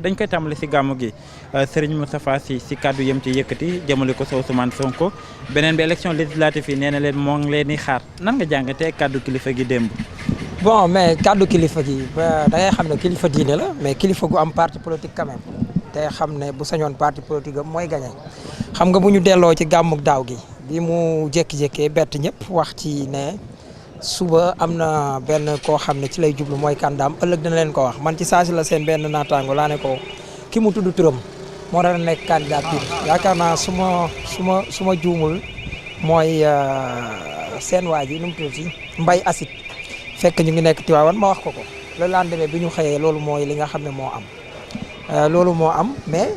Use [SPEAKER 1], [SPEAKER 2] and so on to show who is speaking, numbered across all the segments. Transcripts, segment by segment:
[SPEAKER 1] dañ koy tàmbali si gàmmu gi Serigne Moustapha Sy si kàddu yëm ci yëkkati jëmale ko sa Ousmane Sonko beneen bi élection législative yi nee na leen moo ngi leen di xaar nan nga jàngatee kàddu kilifa gi démb.
[SPEAKER 2] bon mais kàddu kilifa gi da ngay xam ne kilifa diine la mais kilifa gu am parti politique quand même te xam ne bu sañoon parti politique am mooy gagné xam nga bu ñu delloo ci gàmmuk daaw gi bi mu jékki-jékkee bett ñëpp wax ci ne suba am na benn koo xam ne ci lay jublu mooy kandaam ëllëg dina leen ko wax man ci saa si la seen benn naataango laa ne ko ki mu tudd turam moo dara nekk candidature yaakaar naa su ma juumul mooy seen waa ji nu mu tudd si Mbay Asit fekk ñu ngi nekk Tiwaawan ma wax ko le lendemain bi ñu xëyee loolu mooy li nga xam ne moo am mais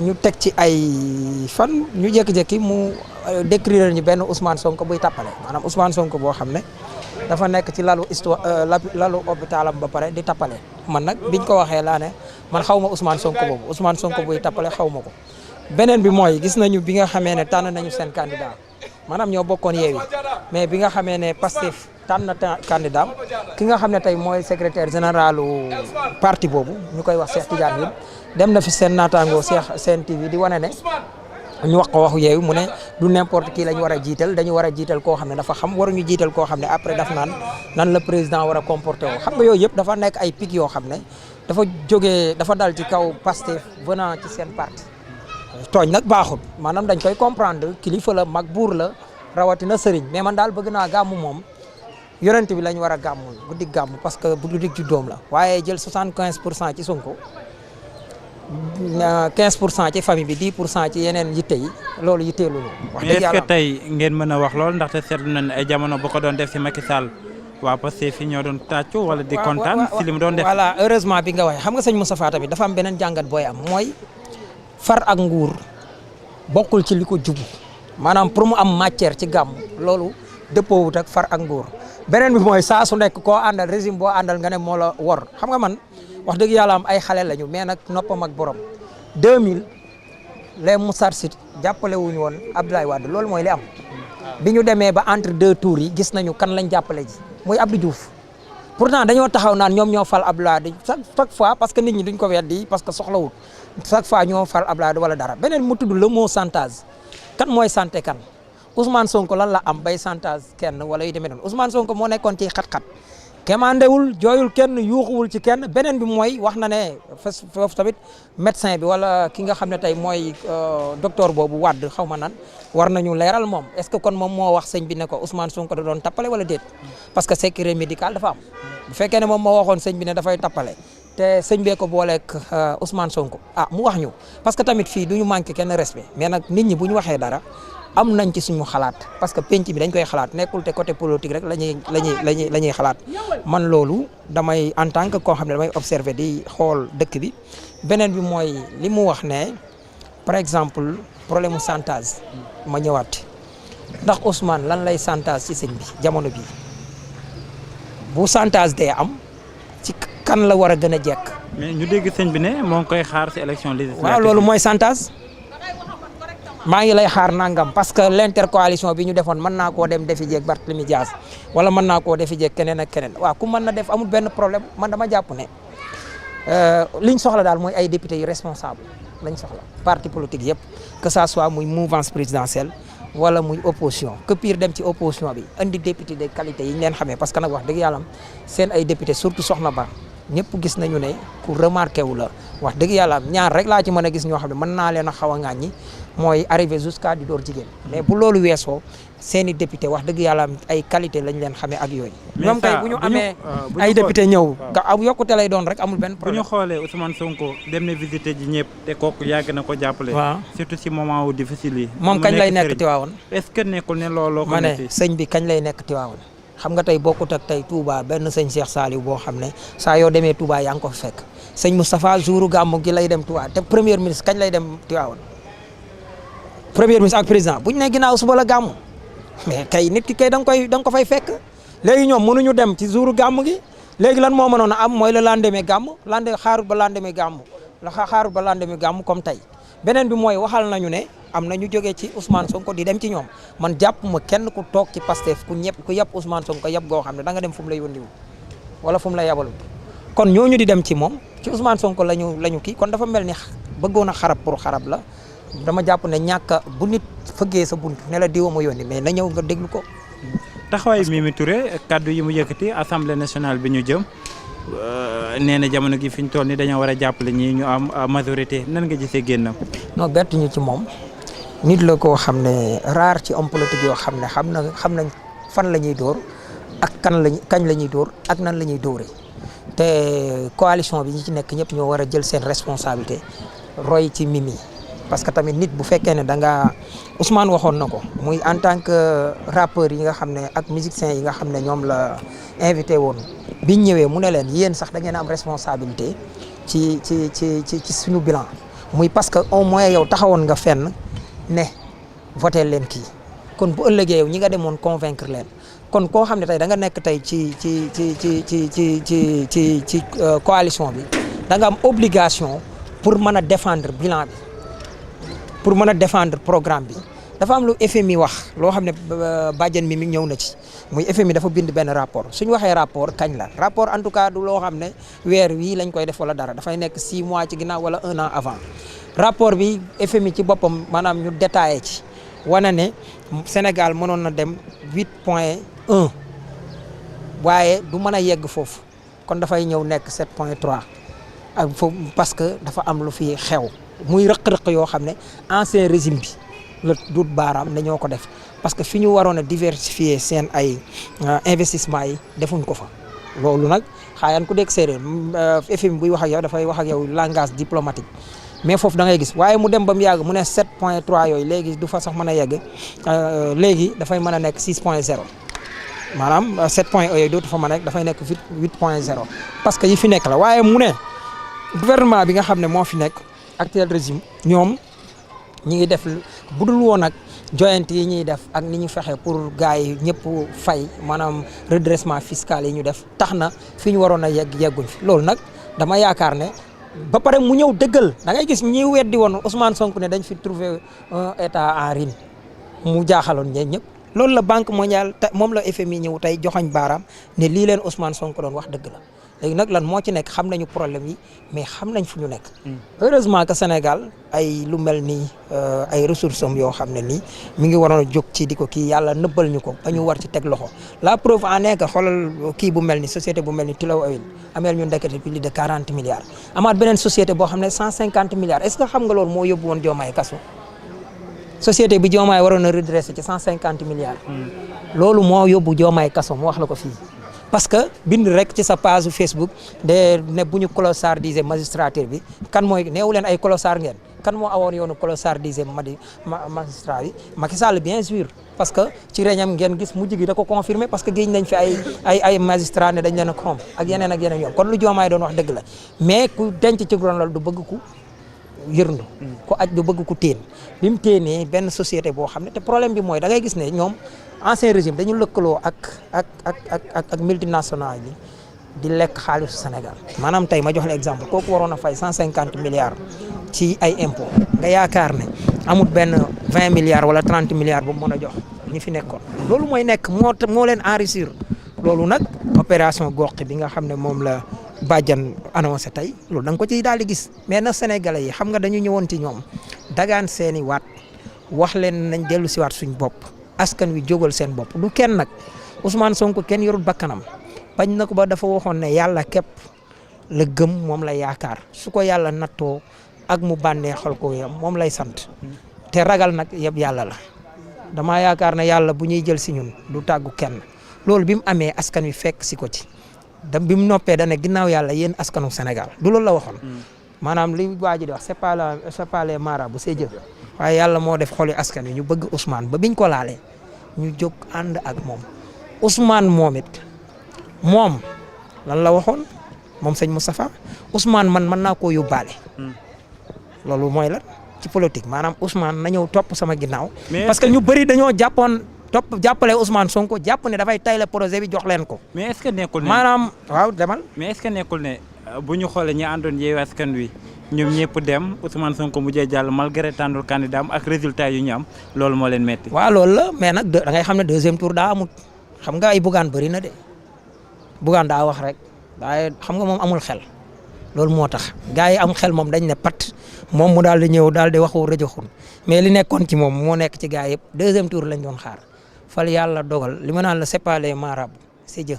[SPEAKER 2] ñu teg ci ay fan ñu jékki-jékki mu décrire ñu benn Ousmane Sonko buy tappale maanaam Ousmane Sonko boo xam ne dafa nekk ci lalu hôpitalam ba pare di tappale man nag biñ ko waxee laa ne man xaw ma Ousmane Sonko boobu Ousmane Sonko buy tappale xaw ma ko. beneen bi mooy gis nañu bi nga xamee ne tànn nañu seen candidat maanaam ñoo bokkoon Yewwi mais bi nga xamee ne Pastef tànn na candidat ki nga xam ne tey mooy secrétaire généralu parti boobu ñu koy wax Cheikh Tidiane Youm dem na fi seen naataangoo seen TV di wane ne ñu wax ko waxu Yewwi mu ne du n'importe qui lañ war a jiital dañu war a jiital koo xam ne dafa xam waruñu jiital koo xam ne après daf naan nan la président war a comporté woo xam nga yooyu yëpp dafa nekk ay pic yoo xam ne dafa dal ci kaw Pastef venant ci seen parti tooñ nag baaxul maanaam dañ koy comprendre kilifa la mag buur la rawatina sëriñ mais man daal bëgg naa gàmmu moom yonent bi lañ war a gàmmul guddi gàmmu parce que bu guddi juddoom la waaye jël 75% ci Sonko 15% ci famille bi 10% ci yeneen yitte yi loolu yitteelu ñu. wax dëgg yàlla
[SPEAKER 1] mais est-ce que tey ngeen mën a wax lool ndaxte seetlu nañ ay jamono bu ko doon def si Macky Sall waa Pastef fi ñoo doon tàccu wala di kontaan si li mu doon def.
[SPEAKER 2] voilà heureusement bi nga waxee xam nga sëñ Moustapha tamit dafa am beneen jàngat booy am mooy far ak nguur bokkul ci li ko jubu maanaam pour mu am matière ci gàmm loolu dëppoowut ak far ak nguur beneen bi mooy saa su nekk koo àndal régime boo àndal nga ne moo la wor xam nga man wax dëgg yàlla am ay xale lañu mais nag noppam ak borom 2000 les Moustarchidines jàppale wuñu woon Abdoulaye Wade loolu mooy li am bi ñu demee ba entre deux tours yi gis nañu kan lañ jàppale ji muy Abdou Diouf pourtant dañoo taxaw naan ñoom ñoo fal Abdoulaye Wade chaque fois parce que nit ñi duñ ko weddi parce que soxlawut chaque fois ñoo fal Abdoulaye Wade wala dara beneen mu tudd le mot chantage kan mooy santé kan Ousmane Sonko lan la am bay chantage kenn wala yu demee noonu Ousmane Sonko moo nekkoon ci xat-xat kemandewul jooyul kenn yuuxuwul ci kenn beneen bi mooy wax na ne foofu tamit médecin bi wala ki nga xam ne tey mooy docteur boobu Wade xaw ma nan war nañu leeral moom est-ce que kon moom moo wax sëñ bi ne ko Ousmane Sonko da doon tappale wala déet parce que secret médical dafa am bu fekkee ne moom moo waxoon sëñ bi ne dafay tappale te sëñ bee ko booleeg Ousmane Sonko mu wax ñu parce que tamit fii du ñu manqué kenn respect mais nag nit ñi bu ñu waxee dara am nañ ci suñu xalaat parce que penc bi dañ koy xalaat nekkul te côté politique rek la ñuy xalaat man loolu damay en tant que koo xam ne damay observer di xool dëkk bi beneen bi mooy li mu wax ne par exemple problème mu chantage ma ñëwaat ndax Ousmane lan lay chantage ci sëñ bi jamono bi bu chantage dee am ci kan la war a gën a jekk.
[SPEAKER 1] mais ñu dégg sëñ bi ne moo ngi koy xaar ci élection législative.
[SPEAKER 2] waaw loolu mooy chantage. maa ngi lay xaar nangam parce que l'intercoalition bi ñu defoon mën naa koo dem defi jeeg Barthélémy Dias wala mën naa koo defi jeeg keneen ak keneen waaw ku mën na def amul benn problème man dama jàpp ne liñ soxla daal mooy ay députés yu responsable lañ soxla parti politique yëpp que ça soit muy mouvance présidentielle wala muy opposition que pire dem ci opposition bi indi député de qualité yi ñu leen xamee parce que nag wax dëgg yàlla seen ay député surtout Soxna Ba ñëpp gis nañu ne ku remarqué wu la wax dëgg yàlla ñaar rek laa ci mën a gis ñoo xam ne mën naa leen a xaw a ŋàññi mooy arrivé jusqu'à di door jigéen mais bu loolu weesoo seen i député wax dëgg yàlla ay qualité lañ leen xamee ak yooyu. ñoom kay bu ñu amee ay député ñëw nga ab yokkute lay doon rek amul benn problème.
[SPEAKER 1] bu ñu xoolee Ousmane Sonko dem na visiter ji ñëpp te kooku yàgg na ko jàppale.
[SPEAKER 2] waaw
[SPEAKER 1] surtout si moment wu difficile yi.
[SPEAKER 2] moom kañ lay nekk Tiwaawan.
[SPEAKER 1] est-ce que nekkul ne looloo ko
[SPEAKER 2] ma ne sëñ bi kañ lay nekk Tiwaawan xam nga tey bokkut ak tey Touba benn sëñ Cheikh Saliou boo xam ne saa yoo demee Touba yaa ngi ko fekk sëñ Moustapha jouru gàmmu gi lay dem Touba te premier ministre kañ lay dem Tiwaawan premier ministre ak président buñ ne ginnaaw suba la gàmmu mais kay nit ki kay da nga ko fay fekk léegi ñoom mënuñu dem ci jouru gàmmu gi léegi lan moo mënoon a am mooy le lendemain gàmmu xaarut ba lendemain gàmmu xaarut ba lendemain gàmmu comme tey beneen bi mooy waxal nañu ne am na ñu jógee ci Ousmane Sonko di dem ci ñoom man jàpp ma kenn ku toog ci Pastef ku yab Ousmane Sonko yab goo xam ne da nga dem fu mu la yónniwu wala fu mu la yabalut kon ñooñu di dem ci moom ci Ousmane Sonko lañu kii kon dafa mel ni bëggoon a xarab pour xarab la dama jàpp ne ñàkk bu nit fëggee sa bunt ne la diwa ma yónni mais na ñëw nga déglu ko.
[SPEAKER 1] taxawaayu Mimi Touré kaddu yi mu yëkkati assemblée nationale bi ñu jëm nee na jamono gi fi ñu toll nii dañoo war a jàppale ñi ñu am majorité nan nga gisee génnam.
[SPEAKER 2] non bett ñu ci moom nit la koo xam ne rare ci homme politique yoo xam ne xam nañ fan la ñuy dóor ak kañ la ñuy dóor ak nan la ñuy dóoree te coalition bi ñi ci nekk ñëpp ñoo war a jël seen responsabilité roy ci Mimi. parce que tamit nit bu fekkee ne da nga Ousmane waxoon na ko muy en tant que rappeur yi nga xam ne ak musiciens yi nga xam ne ñoom la invité woon biñ ñëwee mu ne leen yéen sax da ngeen am responsabilité ci suñu bilan muy parce que au moins yow taxawoon nga fenn ne voté leen kii kon bu ëllëgee yow ñi nga demoon convaincre leen kon koo xam ne tey da nga nekk tey ci coalition bi da nga am obligation pour mën a défendre bilan bi. pour mën a défendre programme bi dafa am lu FMI wax loo xam ne bàjjen mi ñëw na ci muy FMI dafa bind benn rapport suñu waxee rapport kañ la rapport en tout cas du loo xam ne weer wii lañ koy def wala dara dafay nekk 6 mois ci ginnaaw wala 1 an avant rapport bi FMI ci boppam maanaam ñu détaillé ci wane ne Sénégal mënoon na dem 8.1 waaye du mën a yegg foofu kon dafay ñëw nekk 7.3 ak foofu parce que dafa am lu fi xew. muy rëq-rëq yoo xam ne ancien régime bi la dut baaraam ne ñoo ko def parce que fi ñu waroon a diversifier seen ay investissement yi defuñ ko fa loolu nag xaayaan ku dégg séeréer FMI buy wax ak yow dafay wax ak yow langage diplomatique mais foofu da ngay gis waaye mu dem ba mu yàgg mu ne 7.3 yooyu léegi du fa sax mën a yegg léegi dafay mën a nekk 6.0 maanaam 7.1 yooyu dootu fa mën a nekk dafay nekk 8.0 parce que yi fi nekk la waaye mu ne gouvernement bi nga xam ne moo fi nekk actuel régime ñoom ñi ngi def budul woon ak joyante yi ñuy def ak ni ñu fexe pour gars yi ñëpp fay maanaam redressement fiscal yi ñu def tax na fi ñu waroon a yegguñ fi loolu nag dama yaakaar ne ba pare mu ñëw dëggal da ngay gis ñi weddi woon Ousmane Sonko ne dañ fi trouver un état en ruine mu jaaxaloon ñeen ñëpp loolu la Banque mondiale moom la FMI ñëw tey joxoñ baaraam ne lii leen Ousmane Sonko doon wax dëgg la léegi nag lan moo ci nekk xam nañu problème yi mais xam nañ fu ñu nekk. heureusement que Sénégal ay lu mel nii ay ressources am yoo xam ne nii mi ngi waroon a jóg ci di ko kii yàlla nëbbal ñu ko ba ñu war ci teg loxo la preuve en est que xoolal kii bu mel ni société bu mel ni Tullow Oil ameel ñu ndekete plus de 40 milliards. amaat beneen société boo xam ne 150 milliards est-ce que xam nga loolu moo yóbbu woon Diomaye kaso société bi Diomaye waroon a redressé ci 150 milliards. loolu moo yóbbu Diomaye kaso mu wax la ko fii. parce que bind rek ci sa page Facebook de ne bu ñu clochardisé magistrature bi kan mooy neewu leen ay clochard ngeen kan moo awoon yoonu clochardisé magistrat bi Macky Sall bien sûr parce que ci réñam ngeen gis mujj gi da ko confirmé parce que géej nañ fi ay magistrat ne dañ leen a corrompre ak yeneen yoon kon lu Diomaye doon wax dëgg la mais ku denc ci ron lal du bëgg ku yërndu ku aj du bëgg ku téen bi mu téenee benn société boo xam ne te problème bi mooy da ngay gis ne ñoom ancien régime dañu lëkkaloo ak multinationales yi di lekk xaalisu Sénégal maanaam tey ma jox la exemple kooku waroon a fay 150 milliards ci ay impôts nga yaakaar ne amul benn 20 milliards wala 30 milliards bu mu mën a jox ñi fi nekkoon loolu mooy nekk moo leen enrichir loolu nag opération gox bi nga xam ne moom la Badiane annoncé tey loolu da nga ko ciy daal di gis mais na Sénégalais yi xam nga dañu ñëwoon ci ñoom dagaan seeni waat wax leen nañ dellu si waat suñ bopp askan wi jógal seen bopp du kenn nag Ousmane Sonko kenn yorul bakkanam bañ na ko ba dafa waxoon ne yàlla képp la gëm moom la yaakaar su ko yàlla nattoo ak mu bànnee xol ko yam moom lay sant te ragal nag yëpp yàlla la dama yaakaar ne yàlla bu ñuy jël si ñun du tàggu kenn loolu bi mu amee askan wi fekk si ko ci bi mu noppee da ne ginnaaw yàlla yéen askanu Sénégal du loolu la waxoon maanaam li waa ji di wax c'est pas les marabouts c'est Dieu waaye yàlla moo def xoli askan wi ñu bëgg Ousmane ba biñ ko laalee ñu jóg ànd ak moom Ousmane moom it moom lan la waxoon moom sëñ Moustapha Ousmane man mën naa koo yóbbaale loolu mooy la ci politique maanaam Ousmane na ñëw topp sama ginnaaw parce que ñu bëri dañoo jàppale Ousmane Sonko jàpp ne dafay tayle projet bi jox leen ko
[SPEAKER 1] mais est-ce que nekkul ne
[SPEAKER 2] maanaam waaw demal
[SPEAKER 1] mais est-ce que nekkul ne bu ñu xoolee ñi àndoon Yewwi Askan Wi ñoom ñëpp dem Ousmane Sonko mujjee jàll malgré tànnul candidat am ak résultat yu ñu am loolu moo leen metti
[SPEAKER 2] waaw loolu la mais nag da ngay xam ne deuxième tour daa amut xam nga ay Bougane bëri na de Bougane daa wax rek waaye xam nga moom amul xel loolu moo tax gars yi am xel moom dañ ne pat moom mu daal di ñëw daal di waxu rajoxun mais li nekkoon ci moom moo nekk ci gars yëpp deuxième tour lañ doon xaar fal yàlla dogal li ma naan la c'est pas les marabouts c'est Dieu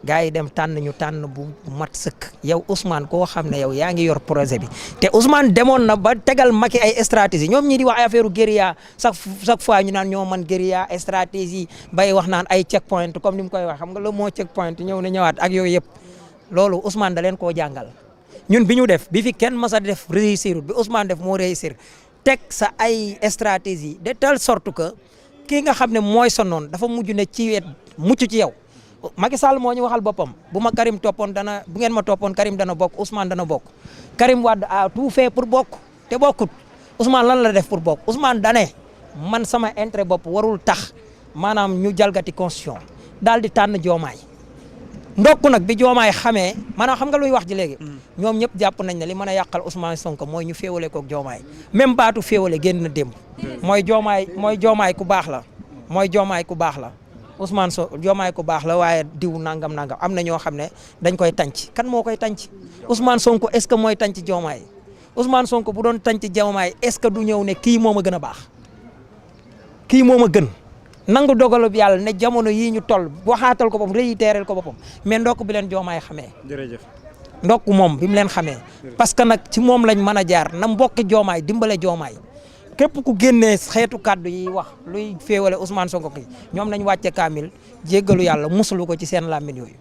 [SPEAKER 2] gars yi dem tànn ñu tànn bu mat sëkk yow Ousmane koo xam ne yow yaa ngi yor projet bi te Ousmane demoon na ba tegal Macky ay stratégie ñoom ñi di wax ay affaire guérilla chaque fois ñu naan ñoo man guérilla stratégie bay wax naan ay check point comme ni mu koy wax xam nga le mot check point ñëw na ñëwaat ak yooyu yëpp loolu Ousmane da leen koo jàngal ñun bi ñu def bi fi kenn mas a def réussir bi Ousmane def moo réussir teg sa ay stratégie de telle sorte que kii nga xam ne mooy sa noon dafa mujj ne ci wet mucc ci yow Macky Sall moo ñu waxal boppam bu ma Karim toppoon bu ngeen ma toppoon Karim dana bokk Ousmane dana bokk Karim Wade a tout fait pour bokk te bokkut Ousmane lan la def pour bokk Ousmane dane man sama intérêt bopp warul tax maanaam ñu jalgati constitution daal di tànn Diomaye ndokk nag bi Diomaye xamee maanaam xam nga luy wax ji léegi ñoom ñëpp jàpp nañ ne li mën a yàqal Ousmane Sonko mooy ñu féewale koog Diomaye même baatu féewale génn na démb mooy Diomaye ku baax la mooy Diomaye ku baax la Ousmane Diomaye ku baax la waaye diw nangam am na ñoo xam ne dañ koy tànc kan moo koy tànc Ousmane Sonko est-ce que mooy tànc Diomaye Ousmane Sonko bu doon tànc Diomaye est-ce que du ñëw ne kii moo ma gën a baax kii moo ma gën nangu dogalub yàlla ne jamono yii ñu toll waxaatal ko boppam réitérel ko boppam mais ndokk bi leen Diomaye xamee.
[SPEAKER 1] jërëjëf
[SPEAKER 2] ndokk moom bi mu leen xamee. parce que nag ci moom lañ mën a jaar na mbokki Diomaye dimbale Diomaye képp ku génnee xeetu kàddu yi wax luy féewale Ousmane Sonko ki ñoom nañ wàcce kaamil jéggalu yàlla musalu ko ci seen làmmiñ yooyu.